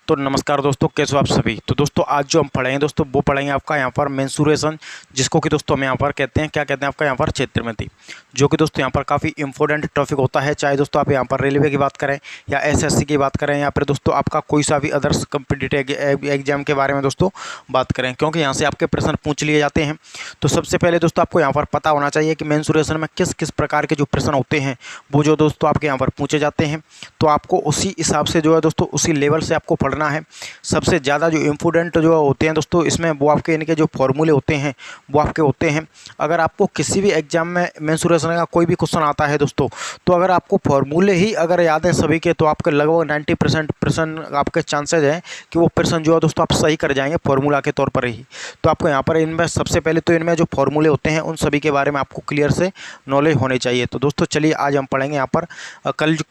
तो नमस्कार दोस्तों, कैसे हो आप सभी। तो दोस्तों आज जो हम पढ़ेंगे दोस्तों वो पढ़ेंगे आपका यहाँ पर मेंसुरेशन, जिसको कि दोस्तों हम यहाँ पर कहते हैं, क्या कहते हैं आपका यहाँ पर क्षेत्रमिति, जो कि दोस्तों यहाँ पर काफ़ी इंपॉर्टेंट टॉपिक होता है। चाहे दोस्तों आप यहाँ पर रेलवे की बात करें या एसएससी की बात करें या फिर दोस्तों आपका कोई सा भी अदर्स कम्पिटिटिव एग्जाम के बारे में दोस्तों बात करें, क्योंकि यहाँ से आपके प्रश्न पूछ लिए जाते हैं। तो सबसे पहले दोस्तों आपको यहाँ पर पता होना चाहिए कि मेंसुरेशन में किस किस प्रकार के जो प्रश्न होते हैं वो जो दोस्तों आपके यहाँ पर पूछे जाते हैं। तो आपको उसी हिसाब से जो है दोस्तों उसी लेवल से आपको पढ़ना है। सबसे ज़्यादा जो इम्पोर्टेंट जो होते हैं दोस्तों इसमें वो आपके इनके जो फॉर्मूले होते हैं वो आपके होते हैं। अगर आपको किसी भी एग्जाम में मेंसुरेशन का कोई भी क्वेश्चन आता है दोस्तों, तो अगर आपको फॉर्मूले ही अगर याद है सभी के, तो आपके लगभग 90% प्रश्न आपके चांसेज हैं कि वो प्रश्न जो है दोस्तों आप सही कर जाएंगे फॉर्मूला के तौर पर ही। तो आपको यहाँ पर इनमें सबसे पहले तो इनमें जो फॉर्मूले होते हैं उन सभी के बारे में आपको क्लियर से नॉलेज होनी चाहिए। तो दोस्तों चलिए आज हम पढ़ेंगे यहाँ पर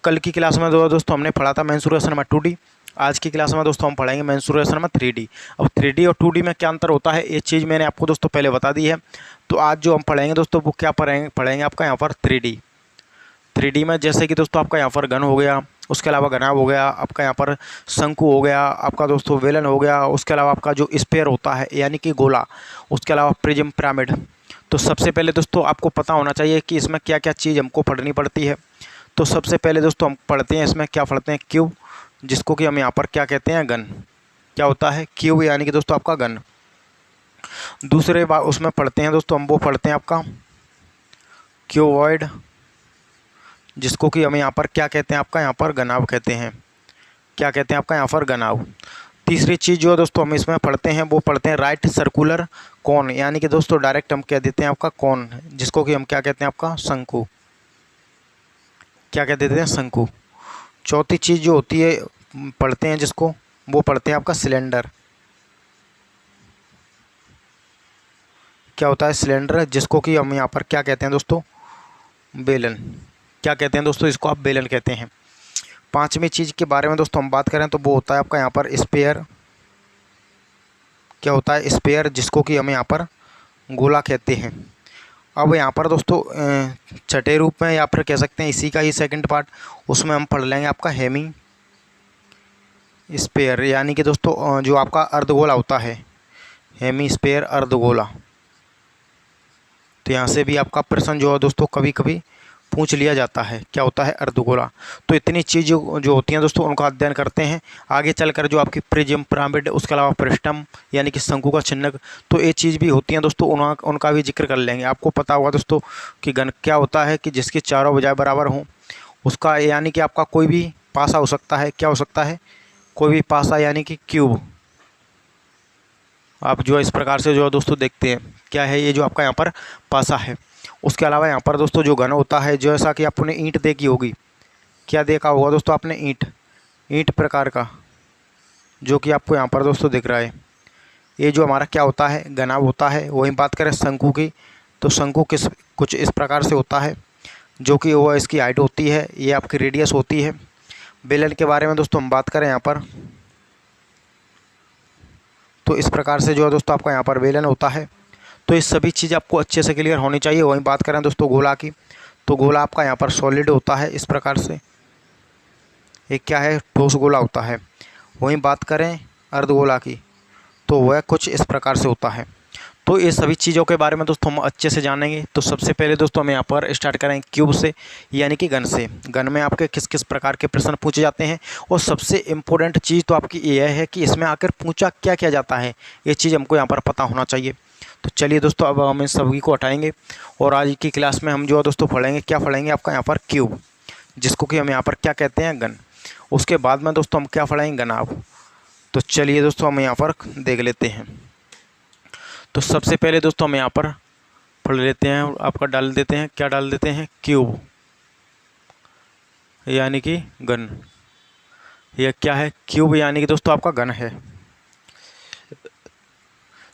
कल की क्लास में दोस्तों हमने पढ़ा था मेंसुरेशन में 2D। आज की क्लास में दोस्तों हम पढ़ेंगे मेंसुरेशन में 3D। अब 3D और 2D में क्या अंतर होता है ये चीज़ मैंने आपको दोस्तों पहले बता दी है। तो आज जो हम पढ़ेंगे दोस्तों वो क्या पढ़ेंगे आपका यहाँ पर 3D में, जैसे कि दोस्तों आपका यहाँ पर घन हो गया, उसके अलावा घनाभ हो गया, आपका यहाँ पर शंकु हो गया, आपका दोस्तों वेलन हो गया, उसके अलावा आपका जो स्फीयर होता है यानी कि गोला, उसके अलावा प्रिज्म, पिरामिड। तो सबसे पहले दोस्तों आपको पता होना चाहिए कि इसमें क्या क्या चीज़ हमको पढ़नी पड़ती है। तो सबसे पहले दोस्तों हम पढ़ते हैं इसमें क्या पढ़ते हैं, क्यूब, जिसको कि हम यहाँ पर क्या कहते हैं, घन। क्या होता है क्यूब यानी कि दोस्तों आपका घन। दूसरे बार उसमें पढ़ते हैं दोस्तों हम वो पढ़ते हैं आपका क्यूबॉइड, जिसको कि हम यहाँ पर क्या कहते हैं, आपका यहाँ पर घनाभ कहते हैं। क्या कहते हैं आपका यहाँ पर घनाभ। तीसरी चीज़ जो है दोस्तों हम इसमें पढ़ते हैं वो पढ़ते हैं राइट सर्कुलर कौन, यानी कि दोस्तों डायरेक्ट हम कह देते हैं आपका कौन, जिसको कि हम क्या कहते हैं आपका शंकु। क्या कह देते हैं, शंकु। चौथी चीज़ जो होती है पढ़ते हैं जिसको वो पढ़ते हैं आपका सिलेंडर। क्या होता है सिलेंडर, जिसको कि हम यहाँ पर क्या कहते हैं दोस्तों, बेलन। क्या कहते हैं दोस्तों, इसको आप बेलन कहते हैं। पांचवी चीज़ के बारे में दोस्तों हम बात करें तो वो होता है आपका यहाँ पर स्पेयर। क्या होता है स्पेयर, जिसको कि हम यहाँ पर गोला कहते हैं। अब यहाँ पर दोस्तों छठे रूप में या फिर कह सकते हैं इसी का ही सेकंड पार्ट, उसमें हम पढ़ लेंगे आपका हेमी स्पेयर, यानी कि दोस्तों जो आपका अर्धगोला होता है, हेमी स्पेयर अर्धगोला। तो यहाँ से भी आपका प्रश्न जो है दोस्तों कभी कभी पूछ लिया जाता है, क्या होता है अर्धगोला। तो इतनी चीज़ जो होती हैं दोस्तों उनका अध्ययन करते हैं। आगे चलकर जो आपकी प्रिज्म, पिरामिड, उसके अलावा पृष्ठम यानी कि शंकु का चिन्हक, तो ये चीज़ भी होती हैं दोस्तों, उनका भी जिक्र कर लेंगे। आपको पता होगा दोस्तों कि घन क्या होता है कि जिसकी चारों भुजाएं बराबर हों, उसका यानी कि आपका कोई भी पासा हो सकता है। क्या हो सकता है, कोई भी पासा यानी कि क्यूब। आप जो इस प्रकार से जो है दोस्तों देखते हैं क्या है ये जो आपका यहाँ पर पासा है। उसके अलावा यहाँ पर दोस्तों जो घन होता है, जैसा कि आपने ईंट देखी होगी, क्या देखा होगा दोस्तों आपने, ईंट प्रकार का, जो कि आपको यहाँ पर दोस्तों दिख रहा है। ये जो हमारा क्या होता है, घनाभ होता है। वहीं बात करें शंकु की, तो शंकु कुछ इस प्रकार से होता है, जो कि वो इसकी हाइट होती है, ये आपकी रेडियस होती है। बेलन के बारे में दोस्तों हम बात करें यहाँ पर, तो इस प्रकार से जो है दोस्तों आपका यहाँ पर बेलन होता है। तो ये सभी चीज़ आपको अच्छे से क्लियर होनी चाहिए। वहीं बात करें दोस्तों गोला की, तो गोला आपका यहाँ पर सॉलिड होता है इस प्रकार से, एक क्या है, ठोस गोला होता है। वहीं बात करें अर्धगोला की, तो वह कुछ इस प्रकार से होता है। तो ये सभी चीज़ों के बारे में दोस्तों हम अच्छे से जानेंगे। तो सबसे पहले दोस्तों हम यहाँ पर स्टार्ट करेंगे क्यूब से, यानी कि घन से। घन में आपके किस किस प्रकार के प्रश्न पूछे जाते हैं, और सबसे इम्पोर्टेंट चीज़ तो आपकी यह है कि इसमें आकर पूछा क्या क्या जाता है, ये चीज़ हमको यहाँ पर पता होना चाहिए। तो चलिए दोस्तों अब हम इन सभी को हटाएंगे और आज की क्लास में हम जो है दोस्तों पढ़ेंगे, क्या पढ़ेंगे आपका यहाँ पर क्यूब, जिसको कि हम यहाँ पर क्या कहते हैं, घन। उसके बाद में दोस्तों हम क्या पढ़ेंगे, घनाभ। तो चलिए दोस्तों हम यहाँ पर देख लेते हैं। तो सबसे पहले दोस्तों हम यहाँ पर पढ़ लेते हैं, आपका डाल देते हैं, क्या डाल देते हैं, क्यूब यानी कि घन। यह क्या है, क्यूब यानी कि दोस्तों आपका घन है।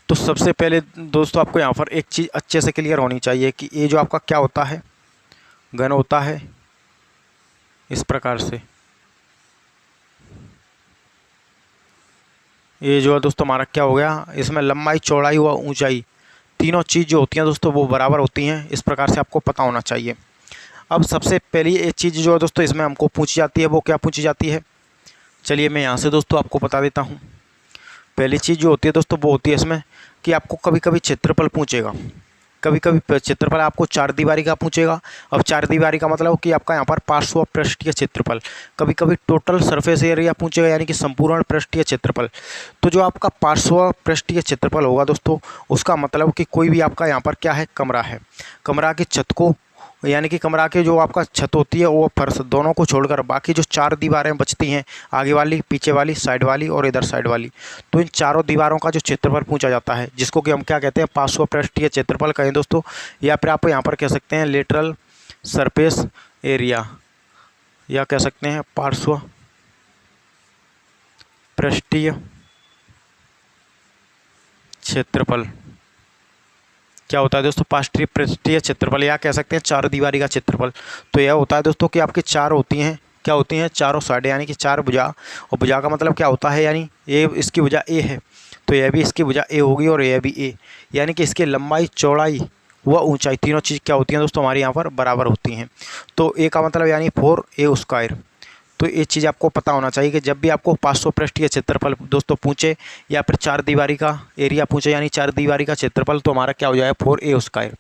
तो सबसे पहले दोस्तों आपको यहाँ पर एक चीज़ अच्छे से क्लियर होनी चाहिए कि ये जो आपका क्या होता है, घन होता है इस प्रकार से। ये जो है दोस्तों हमारा क्या हो गया, इसमें लंबाई, चौड़ाई व ऊंचाई तीनों चीज़ जो होती हैं दोस्तों वो बराबर होती हैं, इस प्रकार से आपको पता होना चाहिए। अब सबसे पहली एक चीज़ जो है दोस्तों इसमें हमको पूछी जाती है, वो क्या पूछी जाती है, चलिए मैं यहाँ से दोस्तों आपको बता देता हूँ। पहली चीज़ जो होती है दोस्तों वो होती है इसमें कि आपको कभी कभी क्षेत्रफल पूछेगा, कभी कभी क्षेत्रफल आपको 4 दीवारी का पूछेगा। अब 4 दीवारी का मतलब कि आपका यहाँ पर पार्श्व पृष्ठीय क्षेत्रफल, कभी कभी टोटल सरफेस एरिया पूछेगा यानी कि संपूर्ण पृष्ठीय क्षेत्रफल। तो जो आपका पार्श्व पृष्ठीय क्षेत्रफल होगा दोस्तों, उसका मतलब कि कोई भी आपका यहाँ पर क्या है, कमरा है, कमरा की छत को यानी कि कमरा के जो आपका छत होती है वो फर्श दोनों को छोड़कर बाकी जो 4 दीवारें बचती हैं, आगे वाली, पीछे वाली, साइड वाली और इधर साइड वाली, तो इन चारों दीवारों का जो क्षेत्रफल पूछा जाता है, जिसको कि हम क्या कहते हैं, पार्श्व पृष्ठीय क्षेत्रफल कहें दोस्तों, या फिर आप यहाँ पर कह सकते हैं लेटरल सरफेस एरिया, या कह सकते हैं पार्श्व पृष्ठीय क्षेत्रफल। क्या होता है दोस्तों, पार्श्व पृष्ठीय क्षेत्रफल, या कह सकते हैं 4 दीवारी का क्षेत्रफल। तो यह होता है दोस्तों कि आपकी 4 होती हैं, क्या होती हैं, चारों साइड यानी कि 4 भुजा। और भुजा का मतलब क्या होता है, यानी ये इसकी भुजा ए है तो यह भी इसकी भुजा ए होगी और यह भी ए, यानी कि इसकी लंबाई, चौड़ाई व ऊंचाई तीनों चीज़ क्या होती हैं दोस्तों, हमारे यहाँ पर बराबर होती हैं। तो ए का मतलब यानी 4a स्क्वायर। तो ये चीज़ आपको पता होना चाहिए कि जब भी आपको 500 पृष्ठीय क्षेत्रफल दोस्तों पूछे या फिर 4 दीवारी का एरिया पूछे यानी 4 दीवारी का क्षेत्रफल, तो हमारा क्या हो जाएगा, 4a स्क्वायर।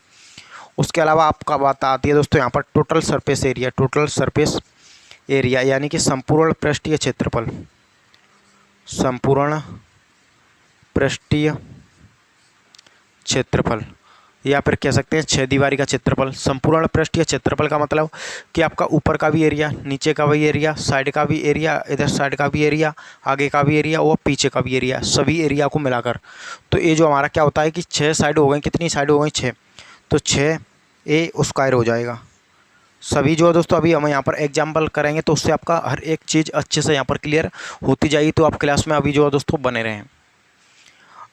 उसके अलावा आपका बात आती है दोस्तों यहाँ पर total surface area, total surface area यानी कि संपूर्ण पृष्ठीय क्षेत्रफल, संपूर्ण पृष्ठीय क्षेत्रफल, या फिर कह सकते हैं 6 दीवारी का क्षेत्रफल। संपूर्ण पृष्ठीय क्षेत्रफल का मतलब कि आपका ऊपर का भी एरिया, नीचे का भी एरिया, साइड का भी एरिया, इधर साइड का भी एरिया, आगे का भी एरिया और पीछे का भी एरिया, सभी एरिया को मिलाकर। तो ये जो हमारा क्या होता है कि 6 साइड हो गई, कितनी साइड हो गई, 6, तो 6a स्क्वायर हो जाएगा। सभी जो है दोस्तों अभी हम यहाँ पर एग्जाम्पल करेंगे तो उससे आपका हर एक चीज़ अच्छे से यहाँ पर क्लियर होती जाएगी। तो आप क्लास में अभी जो है दोस्तों बने रहें।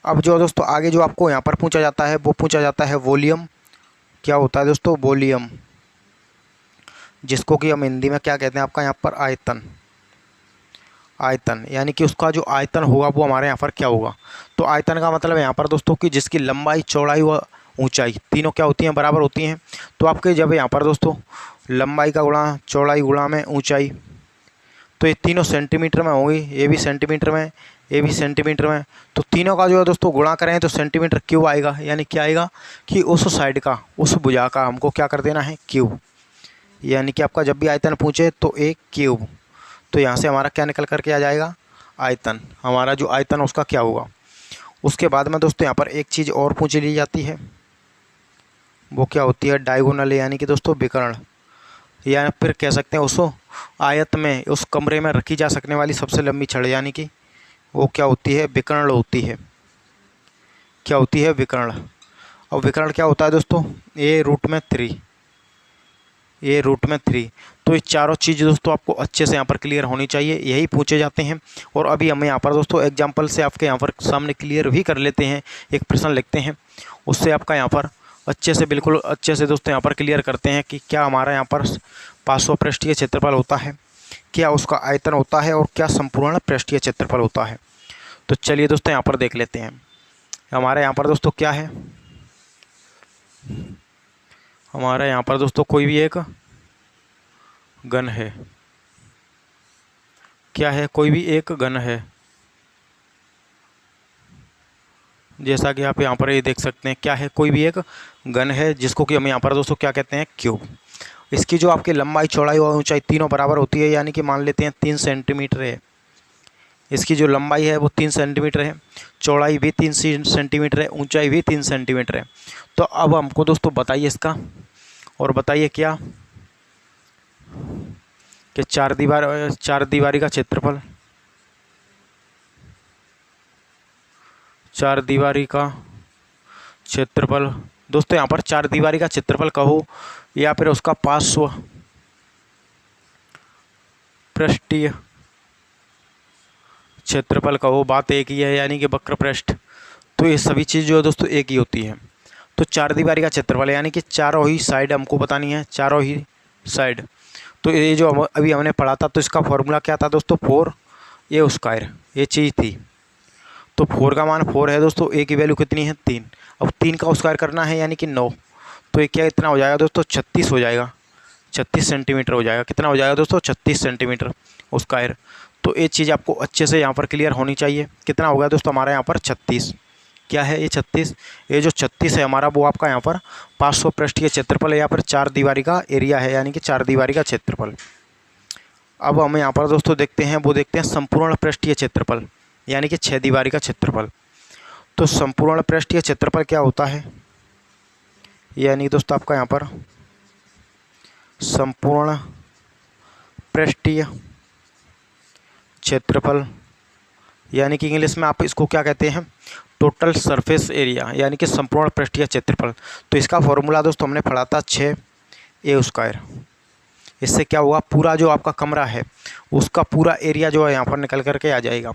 अब जो दोस्तों आगे जो आपको यहाँ पर पूछा जाता है वो पूछा जाता है वॉल्यूम। क्या होता है दोस्तों, वॉल्यूम, जिसको कि हम हिंदी में क्या कहते हैं, आपका यहाँ पर आयतन। आयतन यानी कि उसका जो आयतन होगा वो हमारे यहाँ पर क्या होगा। तो आयतन का मतलब यहाँ पर दोस्तों कि जिसकी लंबाई, चौड़ाई व ऊंचाई तीनों क्या होती हैं, बराबर होती हैं। तो आपके जब यहाँ पर दोस्तों लंबाई का गुणा चौड़ाई गुणा में ऊंचाई, तो ये तीनों सेंटीमीटर में होंगी, ये भी सेंटीमीटर में, ये भी सेंटीमीटर में। तो तीनों का जो है दोस्तों गुणा करें तो सेंटीमीटर क्यूब आएगा, यानी क्या आएगा कि उस साइड का, उस भुजा का हमको क्या कर देना है, क्यूब। यानी कि आपका जब भी आयतन पूछे तो एक क्यूब। तो यहाँ से हमारा क्या निकल करके आ जाएगा, आयतन। हमारा जो आयतन उसका क्या होगा। उसके बाद में दोस्तों यहाँ पर एक चीज़ और पूछ ली जाती है, वो क्या होती है, डायगोनल, यानी कि दोस्तों विकर्ण, या फिर कह सकते हैं उसको आयत में, उस कमरे में रखी जा सकने वाली सबसे लंबी छड़, यानी कि वो क्या होती है, विकर्ण होती है। क्या होती है, विकर्ण। अब विकर्ण क्या होता है दोस्तों, a√3, a√3। तो ये चारों चीज़ दोस्तों आपको अच्छे से यहाँ पर क्लियर होनी चाहिए, यही पूछे जाते हैं। और अभी हम यहाँ पर दोस्तों एग्जाम्पल से आपके यहाँ पर सामने क्लियर भी कर लेते हैं, एक प्रश्न लिखते हैं, उससे आपका यहाँ पर अच्छे से, बिल्कुल अच्छे से दोस्तों यहाँ पर क्लियर करते हैं कि क्या हमारा यहाँ पर 500 पृष्ठीय क्षेत्रफल होता है, क्या उसका आयतन होता है और क्या संपूर्ण पृष्ठीय क्षेत्रफल होता है। तो चलिए दोस्तों यहाँ पर देख लेते हैं। हमारे यहाँ पर दोस्तों क्या है, हमारे यहाँ पर दोस्तों कोई भी एक घन है। क्या है, कोई भी एक घन है, जैसा कि आप यहाँ पर ये देख सकते हैं। क्या है, कोई भी एक घन है, जिसको कि हम यहाँ पर दोस्तों क्या कहते हैं, क्यूब। इसकी जो आपकी लंबाई, चौड़ाई और ऊंचाई तीनों बराबर होती है, यानी कि मान लेते हैं 3 सेंटीमीटर है। इसकी जो लंबाई है वो 3 सेंटीमीटर है, चौड़ाई भी 3 सेंटीमीटर है, ऊंचाई भी 3 सेंटीमीटर है। तो अब हमको दोस्तों बताइए इसका, और बताइए क्या कि 4 दीवारी का क्षेत्रफल, 4 दीवारी का क्षेत्रफल दोस्तों, यहाँ पर 4 दीवारी का क्षेत्रफल कहो या फिर उसका पार्श्व पृष्ठीय क्षेत्रफल कहो, बात एक ही है, यानी कि वक्र पृष्ठ। तो ये सभी चीज़ जो है दोस्तों एक ही होती है। तो 4 दीवारी का क्षेत्रफल यानी कि चारों ही साइड हमको बतानी है, चारों ही साइड। तो ये जो अभी हमने पढ़ा था, तो इसका फॉर्मूला क्या था दोस्तों, 4a स्क्वायर, ये चीज़ थी। तो 4 का मान 4 है दोस्तों, a की वैल्यू कितनी है, 3। अब 3 का स्क्वायर करना है यानी कि 9। तो ये क्या इतना हो जाएगा दोस्तों, 36 हो जाएगा, 36 सेंटीमीटर हो जाएगा। कितना हो जाएगा दोस्तों, 36 सेंटीमीटर स्क्वायर। तो ये चीज़ आपको अच्छे से यहाँ पर क्लियर होनी चाहिए। कितना हो गया दोस्तों हमारा यहाँ पर 36। क्या है ये 36? ये जो 36 है हमारा वो आपका यहाँ पर 500 पृष्ठीय क्षेत्रफल है, यहाँ पर 4 दीवारी का एरिया है, यानी कि 4 दीवारी का क्षेत्रफल। अब हम यहाँ पर दोस्तों देखते हैं, वो देखते हैं संपूर्ण पृष्ठीय क्षेत्रफल, यानी कि 6 दीवारी का क्षेत्रफल। तो संपूर्ण पृष्ठीय क्षेत्रफल क्या होता है, यानी दोस्तों आपका यहाँ पर संपूर्ण पृष्ठीय क्षेत्रफल, यानी कि इंग्लिश में आप इसको क्या कहते हैं, टोटल सरफेस एरिया, यानी कि संपूर्ण पृष्ठीय क्षेत्रफल। तो इसका फॉर्मूला दोस्तों हमने पढ़ा था 6a²। इससे क्या होगा, पूरा जो आपका कमरा है उसका पूरा एरिया जो है यहाँ पर निकल करके आ जाएगा।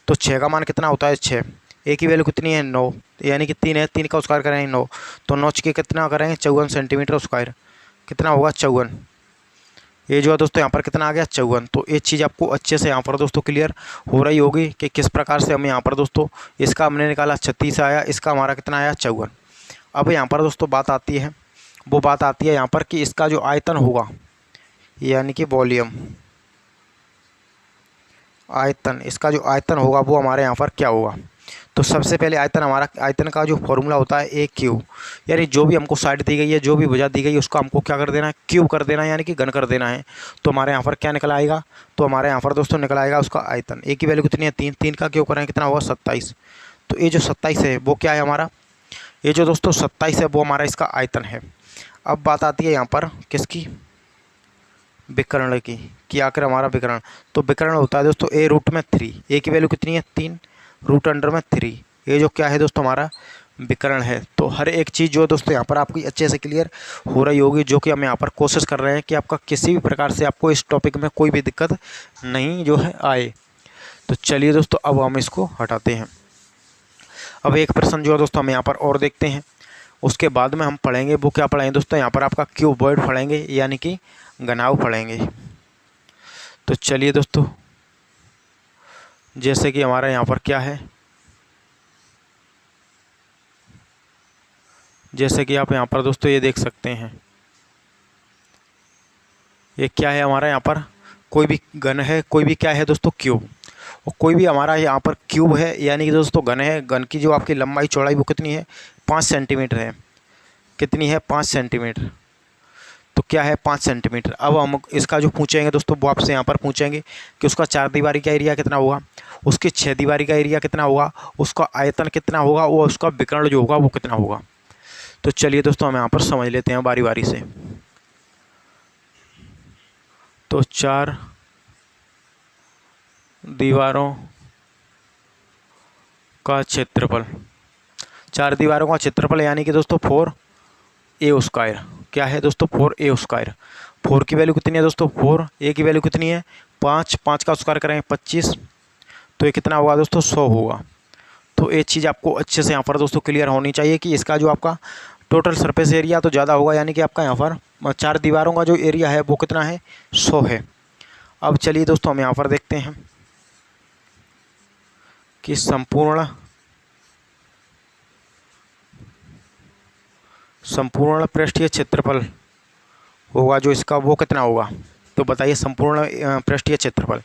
तो 6 का मान कितना होता है 6, ए की वैल्यू कितनी है 9, यानी कि 3 है, 3 का स्क्वायर करेंगे 9, तो 9 के कितना करेंगे 54 सेंटीमीटर स्क्वायर, कितना होगा 54। ये जो है दोस्तों यहाँ पर कितना आ गया 54। तो ये चीज़ आपको अच्छे से यहाँ पर दोस्तों क्लियर हो रही होगी कि किस प्रकार से हम यहाँ पर दोस्तों, इसका हमने निकाला 36 आया, इसका हमारा कितना आया 54। अब यहाँ पर दोस्तों बात आती है, वो बात आती है यहाँ पर कि इसका जो आयतन होगा, यानी कि वॉल्यूम, आयतन, इसका जो आयतन होगा वो हमारे यहाँ पर क्या होगा। तो सबसे पहले आयतन, हमारा आयतन का जो फॉर्मूला होता है ए क्यू, यानी जो भी हमको साइड दी गई है, जो भी भुजा दी गई है, उसको हमको क्या कर देना है, क्यूब कर देना है, यानी कि घन कर देना है। तो हमारे यहाँ पर क्या निकल आएगा, तो हमारे यहाँ पर दोस्तों निकल आएगा उसका आयतन। ए की वैल्यू कितनी है 3, 3 का क्यूब करेंगे कितना होगा 27। तो ये जो 27 है वो क्या है हमारा, ये जो दोस्तों 27 है वो हमारा इसका आयतन है। अब बात आती है यहाँ पर किसकी, विकर्ण की, कि आखिर हमारा विकर्ण, तो विकर्ण होता है दोस्तों a√3। ए की वैल्यू कितनी है 3, √3। ये जो क्या है दोस्तों हमारा विकर्ण है। तो हर एक चीज़ जो है दोस्तों यहाँ पर आपकी अच्छे से क्लियर हो रही होगी, जो कि हम यहाँ पर कोशिश कर रहे हैं कि आपका किसी भी प्रकार से आपको इस टॉपिक में कोई भी दिक्कत नहीं जो है आए। तो चलिए दोस्तों अब हम इसको हटाते हैं। अब एक प्रश्न जो है दोस्तों हम यहाँ पर और देखते हैं, उसके बाद में हम पढ़ेंगे, वो क्या पढ़ेंगे दोस्तों, यहाँ पर आपका क्यूबॉइड पढ़ेंगे, यानी कि घनाभ पढ़ेंगे। तो चलिए दोस्तों, जैसे कि हमारा यहाँ पर क्या है, जैसे कि आप यहाँ पर दोस्तों ये देख सकते हैं, ये क्या है हमारा यहाँ पर, कोई भी घन है, कोई भी क्या है दोस्तों क्यूब, और कोई भी हमारा यहाँ पर क्यूब है, यानी कि दोस्तों घन है। घन की जो आपकी लंबाई चौड़ाई वो कितनी है 5 सेंटीमीटर है, कितनी है 5 सेंटीमीटर। तो क्या है 5 सेंटीमीटर। अब हम इसका जो पूछेंगे दोस्तों वो आपसे यहाँ पर पूछेंगे कि उसका 4 दीवारी का एरिया कितना होगा, उसकी 6 दीवारी का एरिया कितना होगा, उसका आयतन कितना होगा, वो उसका विकर्ण जो होगा वो कितना होगा। तो चलिए दोस्तों हम यहाँ पर समझ लेते हैं बारी बारी से। तो 4 दीवारों का क्षेत्रफल, 4 दीवारों का क्षेत्रफल यानी कि दोस्तों 4a²। क्या है दोस्तों 4a²। 4 की वैल्यू कितनी है दोस्तों 4, ए की वैल्यू कितनी है 5, 5 का स्क्वायर करेंगे 25, तो ये कितना होगा दोस्तों 100 होगा। तो ये चीज़ आपको अच्छे से यहाँ पर दोस्तों क्लियर होनी चाहिए कि इसका जो आपका टोटल सरफेस एरिया तो ज़्यादा होगा, यानी कि आपका यहाँ पर 4 दीवारों का जो एरिया है वो कितना है 100 है। अब चलिए दोस्तों हम यहाँ पर देखते हैं कि संपूर्ण पृष्ठीय क्षेत्रफल होगा जो इसका वो कितना होगा। तो बताइए संपूर्ण पृष्ठीय क्षेत्रफल।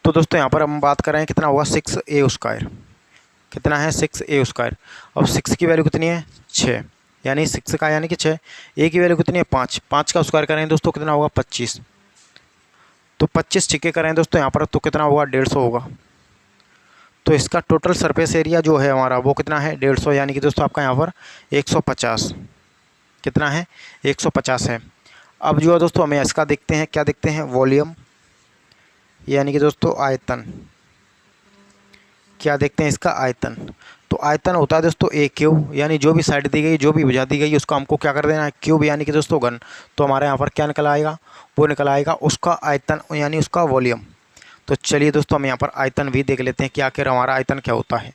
तो दोस्तों यहाँ पर हम बात कर रहे हैं कितना होगा 6a², कितना है 6a²। अब 6 की वैल्यू कितनी है 6, यानी 6 का यानी कि 6, ए की वैल्यू कितनी है 5, 5 का स्क्वायर करेंगे दोस्तों कितना होगा 25, तो 25 छिके करें दोस्तों यहाँ पर तो कितना होगा 150 होगा। तो इसका टोटल सरफेस एरिया जो है हमारा वो कितना है 150, यानी कि दोस्तों आपका यहाँ पर 150, कितना है 150 है। अब जो है दोस्तों हमें इसका देखते हैं, क्या देखते हैं वॉल्यूम, यानी कि दोस्तों आयतन, क्या देखते हैं इसका आयतन। तो आयतन होता है दोस्तों ए क्यूब, यानी जो भी साइड दी गई, जो भी भुजा दी गई उसका हमको क्या कर देना है क्यूब, यानी कि दोस्तों घन। तो हमारे यहाँ पर क्या निकल आएगा, वो निकल आएगा उसका आयतन, यानी उसका वॉल्यूम। तो चलिए दोस्तों हम यहाँ पर आयतन भी देख लेते हैं कि आखिर हमारा आयतन क्या होता है।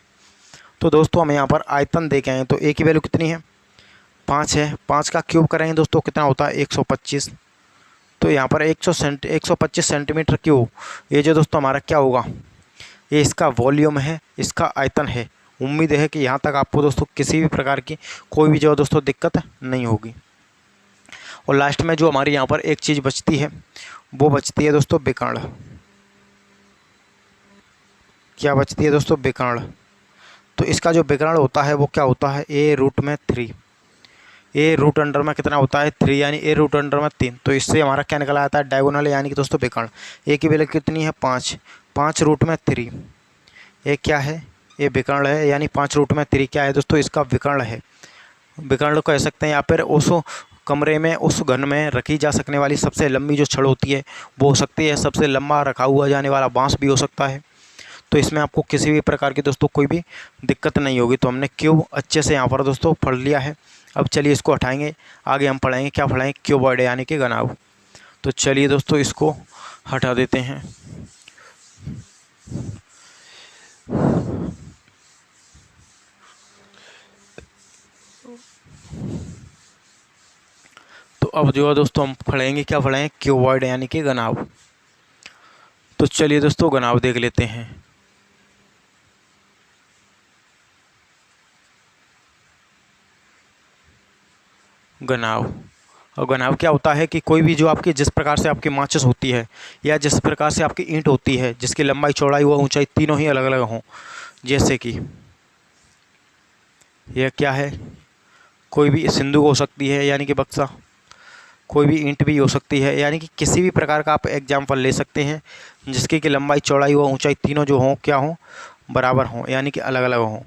तो दोस्तों हम यहाँ पर आयतन देखे हैं, तो ए की वैल्यू कितनी है 5 है, 5 का क्यूब करेंगे दोस्तों कितना होता है 125। तो यहाँ पर 125 सेंटीमीटर क्यूब, ये जो दोस्तों हमारा क्या होगा, ये इसका वॉल्यूम है, इसका आयतन है। उम्मीद है कि यहाँ तक आपको दोस्तों किसी भी प्रकार की कोई भी जो दोस्तों दिक्कत नहीं होगी। और लास्ट में जो हमारी यहाँ पर एक चीज़ बचती है वो बचती है दोस्तों विकर्ण। क्या बचती है दोस्तों, विकर्ण। तो इसका जो विकर्ण होता है वो क्या होता है, ए रूट में 3। ए रूट अंडर में कितना होता है 3, यानी ए रूट अंडर में 3। तो इससे हमारा क्या निकल आता है, डायगोनल, यानी कि दोस्तों विकर्ण। ए की वैल्यू कितनी है 5, 5 रूट में 3। ए क्या है, ए विकर्ण है, यानी 5 रूट में 3 क्या है दोस्तों, इसका विकर्ण है। विकर्ण कह सकते हैं, या फिर उस कमरे में, उस घन में रखी जा सकने वाली सबसे लंबी जो छड़ होती है वो हो सकती है, सबसे लंबा रखा हुआ जाने वाला बांस भी हो सकता है। तो इसमें आपको किसी भी प्रकार की दोस्तों कोई भी दिक्कत नहीं होगी। तो हमने क्यूब अच्छे से यहाँ पर दोस्तों पढ़ लिया है। अब चलिए इसको हटाएंगे, आगे हम पढ़ेंगे, क्या पढ़ेंगे, क्यूबॉइड यानी कि घनाभ। तो चलिए दोस्तों इसको हटा देते हैं। तो अब जो है दोस्तों हम पढ़ेंगे, क्या पढ़ेंगे, क्यूबॉइड यानी कि घनाभ। तो चलिए दोस्तों घनाभ देख लेते हैं। घनाभ, और घनाभ क्या होता है कि कोई भी जो आपकी, जिस प्रकार से आपकी माचिस होती है या जिस प्रकार से आपकी ईंट होती है, जिसकी लंबाई चौड़ाई व ऊंचाई तीनों ही अलग अलग हों, जैसे कि यह क्या है, कोई भी सिंदूक हो सकती है यानी कि बक्सा, कोई भी ईंट भी हो सकती है, यानी कि किसी भी प्रकार का आप एग्जाम्पल ले सकते हैं जिसकी कि लंबाई चौड़ाई व ऊंचाई तीनों जो हों क्या हों, बराबर हों, यानी कि अलग अलग हों।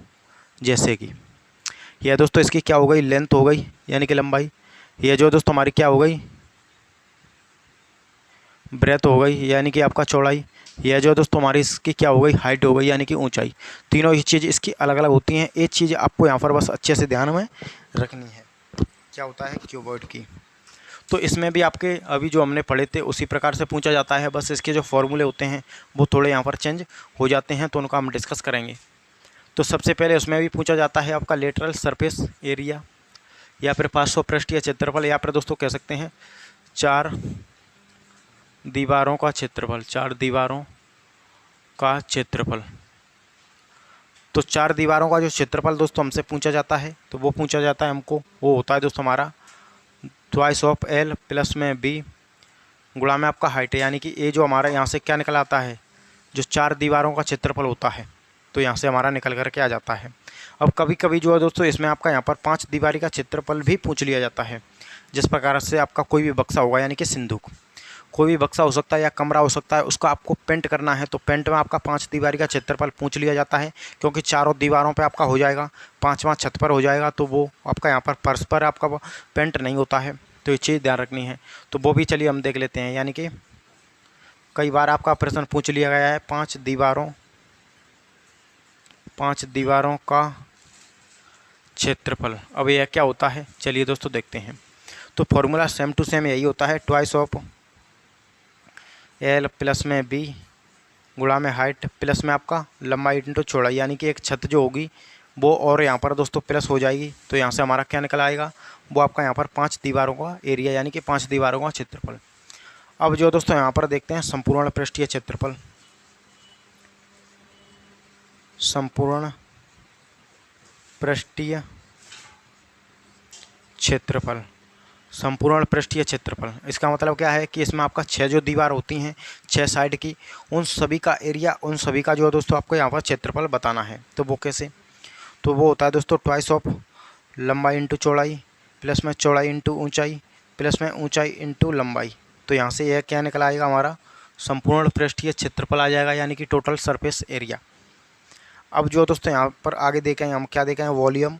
जैसे कि यह दोस्तों इसकी क्या हो गई, लेंथ हो गई यानी कि लंबाई। यह जो दोस्तों हमारी क्या हो गई, ब्रेथ हो गई यानी कि आपका चौड़ाई। यह जो दोस्तों हमारी इसकी क्या हो गई, हाइट हो गई यानी कि ऊंचाई। तीनों ही चीज़ इसकी अलग अलग होती हैं। एक चीज़ आपको यहाँ पर बस अच्छे से ध्यान में रखनी है, क्या होता है क्यूबॉइड की। तो इसमें भी आपके अभी जो हमने पढ़े थे उसी प्रकार से पूछा जाता है, बस इसके जो फॉर्मूले होते हैं वो थोड़े यहाँ पर चेंज हो जाते हैं, तो उनका हम डिस्कस करेंगे। तो सबसे पहले उसमें भी पूछा जाता है आपका लेटरल सरफेस एरिया, या फिर 500 पृष्ठीय क्षेत्रफल, या फिर दोस्तों कह सकते हैं 4 दीवारों का क्षेत्रफल, 4 दीवारों का क्षेत्रफल। तो 4 दीवारों का जो क्षेत्रफल दोस्तों हमसे पूछा जाता है, तो वो पूछा जाता है हमको, वो होता है दोस्तों हमारा ट्वाइस ऑफ एल प्लस में बी गुणा में आपका हाइट है, यानी कि ए जो हमारा यहाँ से क्या निकल आता है, जो 4 दीवारों का क्षेत्रफल होता है, तो यहाँ से हमारा निकल कर के आ जाता है। अब कभी कभी जो है दोस्तों इसमें आपका यहाँ पर 5 दीवारी का क्षेत्रफल भी पूछ लिया जाता है, जिस प्रकार से आपका कोई भी बक्सा होगा यानी कि सिंदूक, कोई भी बक्सा हो सकता है या कमरा हो सकता है, उसका आपको पेंट करना है, तो पेंट में आपका 5 दीवारी का क्षेत्रफल पूछ लिया जाता है, क्योंकि चारों दीवारों पे आपका हो जाएगा, 5वां छत पर हो जाएगा, तो वो आपका यहाँ पर फर्श पर आपका पेंट नहीं होता है, तो ये चीज़ ध्यान रखनी है। तो वो भी चलिए हम देख लेते हैं, यानी कि कई बार आपका प्रश्न पूछ लिया गया है 5 दीवारों का क्षेत्रफल। अब यह क्या होता है, चलिए दोस्तों देखते हैं। तो फॉर्मूला सेम टू सेम यही होता है, ट्वाइस ऑफ एल प्लस में बी गुणा में हाइट प्लस में आपका लंबाई इंटू चौड़ाई, यानी कि एक छत जो होगी वो और यहाँ पर दोस्तों प्लस हो जाएगी, तो यहाँ से हमारा क्या निकल आएगा, वो आपका यहाँ पर 5 दीवारों का एरिया यानी कि 5 दीवारों का क्षेत्रफल। अब जो दोस्तों यहाँ पर देखते हैं संपूर्ण पृष्ठीय क्षेत्रफल, संपूर्ण पृष्ठीय क्षेत्रफल, संपूर्ण पृष्ठीय क्षेत्रफल, इसका मतलब क्या है कि इसमें आपका 6 जो दीवार होती हैं, 6 साइड की, उन सभी का एरिया, उन सभी का जो है दोस्तों आपको यहाँ पर क्षेत्रफल बताना है। तो वो कैसे, तो वो होता है दोस्तों ट्वाइस ऑफ लंबाई इंटू चौड़ाई प्लस में चौड़ाई इंटू ऊंचाई प्लस में ऊंचाई इंटू लंबाई। तो यहाँ से यह क्या निकल आएगा, हमारा संपूर्ण पृष्ठीय क्षेत्रफल आ जाएगा, यानी कि टोटल सरफेस एरिया। अब जो दोस्तों यहाँ पर आगे देखें, हम क्या देखें, वॉल्यूम,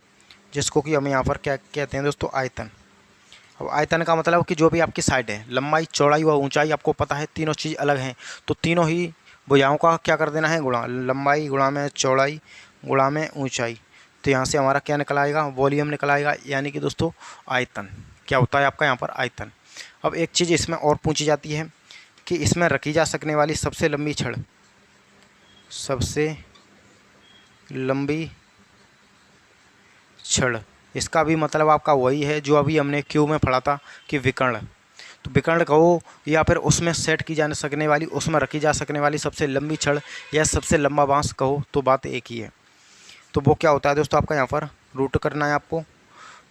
जिसको कि हम यहाँ पर क्या कहते हैं दोस्तों, आयतन। अब आयतन का मतलब कि जो भी आपकी साइड है, लंबाई चौड़ाई व ऊंचाई आपको पता है तीनों चीज़ अलग हैं, तो तीनों ही भुजाओं का क्या कर देना है, गुणा, लंबाई गुणा में चौड़ाई गुणा में ऊंचाई। तो यहाँ से हमारा क्या निकल आएगा, वॉल्यूम निकल आएगा, यानी कि दोस्तों आयतन। क्या होता है आपका यहाँ पर आयतन। अब एक चीज़ इसमें और पूछी जाती है कि इसमें रखी जा सकने वाली सबसे लंबी छड़, सबसे लंबी छड़, इसका भी मतलब आपका वही है जो अभी हमने क्यू में पढ़ा था कि विकर्ण। तो विकर्ण कहो या फिर उसमें सेट की जा सकने वाली, उसमें रखी जा सकने वाली सबसे लंबी छड़ या सबसे लंबा बांस कहो, तो बात एक ही है। तो वो क्या होता है दोस्तों, आपका यहाँ पर रूट करना है आपको,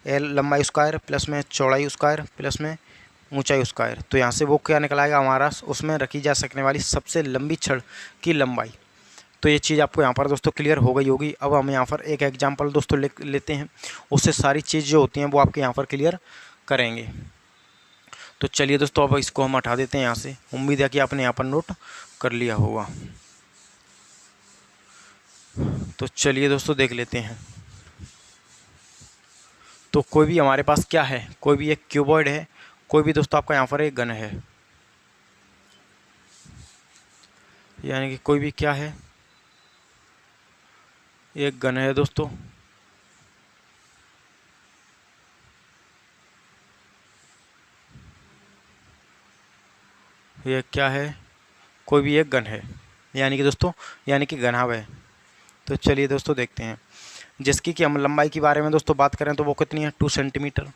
एल लंबाई स्क्वायर प्लस में चौड़ाई स्क्वायर प्लस में ऊंचाई स्क्वायर। तो यहाँ से वो क्या निकल आएगा हमारा, उसमें रखी जा सकने वाली सबसे लंबी छड़ की लंबाई। तो ये चीज़ आपको यहाँ पर दोस्तों क्लियर हो गई होगी। अब हम यहाँ पर एक एग्जांपल दोस्तों लेते हैं, उससे सारी चीज़ जो होती हैं वो आपके यहाँ पर क्लियर करेंगे। तो चलिए दोस्तों, अब इसको हम हटा देते हैं यहाँ से। उम्मीद है कि आपने यहाँ पर नोट कर लिया होगा। तो चलिए दोस्तों देख लेते हैं। तो कोई भी हमारे पास क्या है, कोई भी एक क्यूबॉइड है, कोई भी दोस्तों आपका यहाँ पर एक गन है, यानी कि कोई भी क्या है, एक गन है दोस्तों। ये क्या है, कोई भी एक गन है, यानी कि दोस्तों यानी कि गनाव है। तो चलिए दोस्तों देखते हैं, जिसकी कि हम लंबाई के बारे में दोस्तों बात करें तो वो कितनी है, 2 सेंटीमीटर।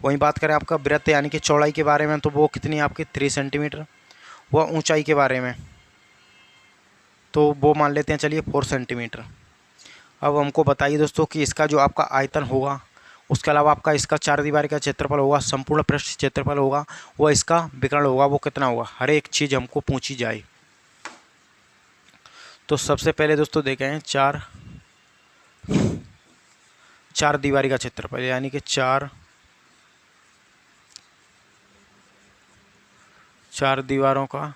वहीं बात करें आपका वृत्त यानी कि चौड़ाई के बारे में तो वो कितनी है आपकी 3 सेंटीमीटर। वह ऊंचाई के बारे में तो वो मान लेते हैं चलिए 4 सेंटीमीटर। अब हमको बताइए दोस्तों कि इसका जो आपका आयतन होगा, उसके अलावा आपका इसका चारदीवारी का क्षेत्रफल होगा, संपूर्ण पृष्ठ क्षेत्रफल होगा, वह इसका विकर्ण होगा, वो कितना होगा, हर एक चीज़ हमको पूछी जाए। तो सबसे पहले दोस्तों देखें चार दीवारी का क्षेत्रफल, यानी कि चार दीवारों का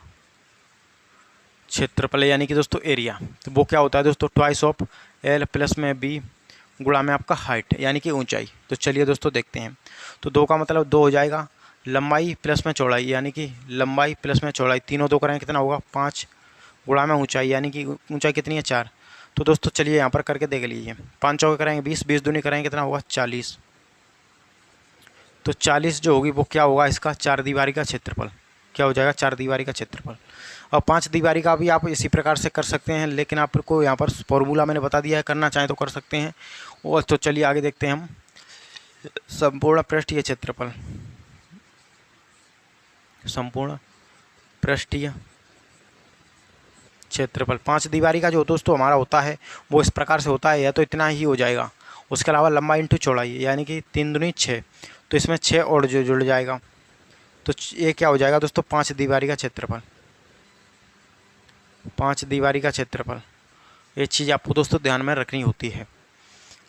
क्षेत्रफल, यानी कि दोस्तों एरिया। तो वो क्या होता है दोस्तों, ट्वाइस ऑफ एल प्लस में बी गुणा में आपका हाइट यानी कि ऊंचाई। तो चलिए दोस्तों देखते हैं। तो 2 का मतलब 2 हो जाएगा, लंबाई प्लस में चौड़ाई यानी कि लंबाई प्लस में चौड़ाई, तीनों 2 करेंगे कितना होगा 5 गुणा में ऊंचाई, यानी कि ऊंचाई कितनी है 4। तो दोस्तों चलिए यहाँ पर करके देख लीजिए, 5 चौके करेंगे 20, 20 दूनी करेंगे कितना होगा 40। तो 40 जो होगी वो क्या होगा, इसका चार दीवारी का क्षेत्रफल क्या हो जाएगा, चार दीवारी का क्षेत्रफल। और 5 दीवारी का भी आप इसी प्रकार से कर सकते हैं, लेकिन आपको यहाँ पर फॉर्मूला मैंने बता दिया है, करना चाहें तो कर सकते हैं। और तो चलिए आगे देखते हैं हम, संपूर्ण पृष्ठीय क्षेत्रफल, संपूर्ण पृष्ठीय क्षेत्रफल 5 दीवारी का जो दोस्तों हमारा होता है वो इस प्रकार से होता है, या तो इतना ही हो जाएगा। उसके अलावा लंबाई इंटू चौड़ाई यानी कि 3 दूनी 6, तो इसमें 6 और जो जुड़ जाएगा। तो ये क्या हो जाएगा दोस्तों, 5 दीवारी का क्षेत्रफल, 5 दीवारी का क्षेत्रफल। ये चीज़ आपको दोस्तों ध्यान में रखनी होती है।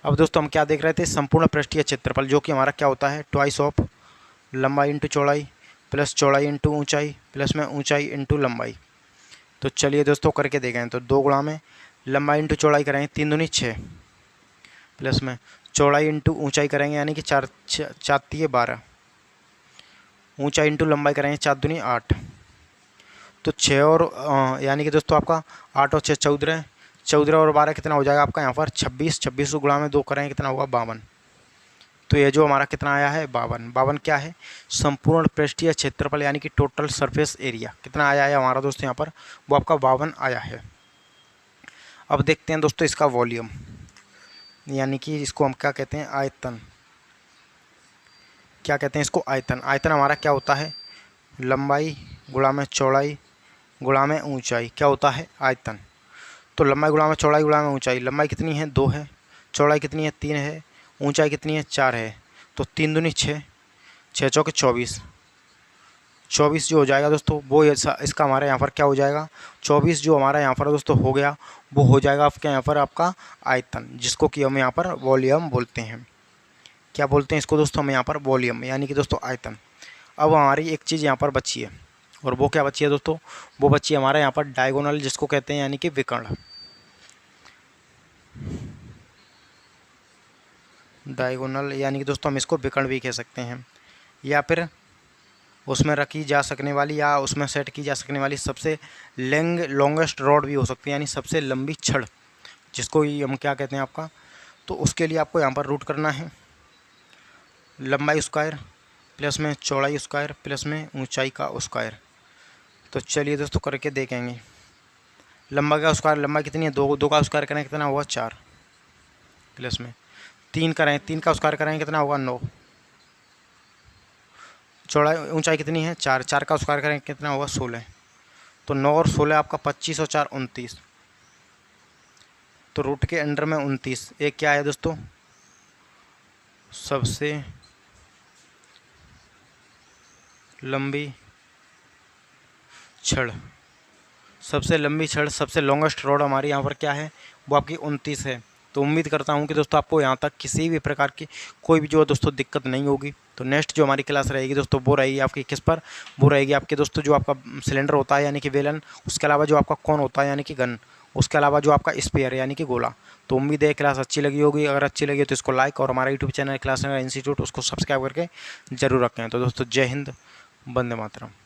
अब दोस्तों हम क्या देख रहे थे, संपूर्ण पृष्ठीय क्षेत्रफल, जो कि हमारा क्या होता है, ट्वाइस ऑफ लंबाई इंटू चौड़ाई प्लस चौड़ाई इंटू ऊंचाई प्लस में ऊंचाई इंटू लंबाई। तो चलिए दोस्तों करके देखें। तो 2 गुणा में लंबाई इंटू चौड़ाई करेंगे 3 दूनी 6 प्लस में चौड़ाई इंटू ऊंचाई करेंगे यानी कि 4 3 12, ऊंचाई इंटू लंबाई करेंगे 4 दूनी 8। तो 6 और यानी कि दोस्तों आपका 8 और 6 14, 14 और 12 कितना हो जाएगा आपका यहाँ पर 26, 26 को गुणा में 2 करेंगे कितना होगा 52। तो ये जो हमारा कितना आया है 52, 52 क्या है, संपूर्ण पृष्ठीय क्षेत्रफल यानी कि टोटल सरफेस एरिया कितना आया है हमारा दोस्तों यहाँ पर, वो आपका 52 आया है। अब देखते हैं दोस्तों इसका वॉल्यूम, यानी कि इसको हम क्या कहते हैं, आयतन। क्या कहते हैं इसको, आयतन। आयतन हमारा क्या होता है, लंबाई गुणा में चौड़ाई गुणा में ऊंचाई, क्या होता है आयतन। तो लंबाई गुणा में चौड़ाई गुणा में ऊंचाई, लंबाई कितनी है 2 है, चौड़ाई कितनी है 3 है, ऊंचाई कितनी है 4 है। तो 3 दूनी 6, 6 चौके 24, 24 जो हो जाएगा दोस्तों वो इसका हमारे यहाँ पर क्या हो जाएगा, 24 जो हमारा यहाँ पर दोस्तों हो गया, वो हो जाएगा आपके यहाँ पर आपका आयतन, जिसको कि हम यहाँ पर वॉल्यूम बोलते हैं। क्या बोलते हैं इसको दोस्तों, हम यहाँ पर वॉल्यूम यानी कि दोस्तों आयतन। अब हमारी एक चीज़ यहाँ पर बची है, और वो क्या बची है दोस्तों, वो बची है हमारा यहाँ पर डायगोनल, जिसको कहते हैं यानी कि विकर्ण। डायगोनल यानी कि दोस्तों हम इसको विकर्ण भी कह सकते हैं, या फिर उसमें रखी जा सकने वाली या उसमें सेट की जा सकने वाली सबसे लॉन्गेस्ट रॉड भी हो सकती है, यानी सबसे लंबी छड़, जिसको ही हम क्या कहते हैं आपका। तो उसके लिए आपको यहाँ पर रूट करना है, लंबाई स्क्वायर प्लस में चौड़ाई स्क्वायर प्लस में ऊंचाई का स्क्वायर। तो चलिए दोस्तों करके देखेंगे। लंबाई का स्क्वायर, लंबाई कितनी है 2, 2 का स्क्वायर करें कितना होगा 4, प्लस में 3 करें, 3 का स्क्वायर करेंगे कितना होगा 9, चौड़ाई ऊंचाई कितनी है 4, 4 का स्क्वायर करेंगे कितना होगा 16। तो 9 और 16 आपका 25 और 4 29, तो रूट के अंडर में 29 एक क्या है दोस्तों, सबसे लंबी छड़, सबसे लंबी सड़क, सबसे लॉन्गेस्ट रोड हमारी यहाँ पर क्या है, वो आपकी 29 है। तो उम्मीद करता हूँ कि दोस्तों आपको यहाँ तक किसी भी प्रकार की कोई भी जो है दोस्तों दिक्कत नहीं होगी। तो नेक्स्ट जो हमारी क्लास रहेगी दोस्तों वो रहेगी आपकी किस पर, वो रहेगी आपके दोस्तों जो आपका सिलेंडर होता है यानी कि वेलन, उसके अलावा जो आपका कौन होता है यानी कि गन, उसके अलावा जो आपका स्पेयर यानी कि गोला। तो उम्मीद है क्लास अच्छी लगी होगी। अगर अच्छी लगी तो इसको लाइक और हमारा यूट्यूब चैनल क्लास इंस्टीट्यूट उसको सब्सक्राइब करके जरूर रखें। तो दोस्तों जय हिंद, वंदे मातरम।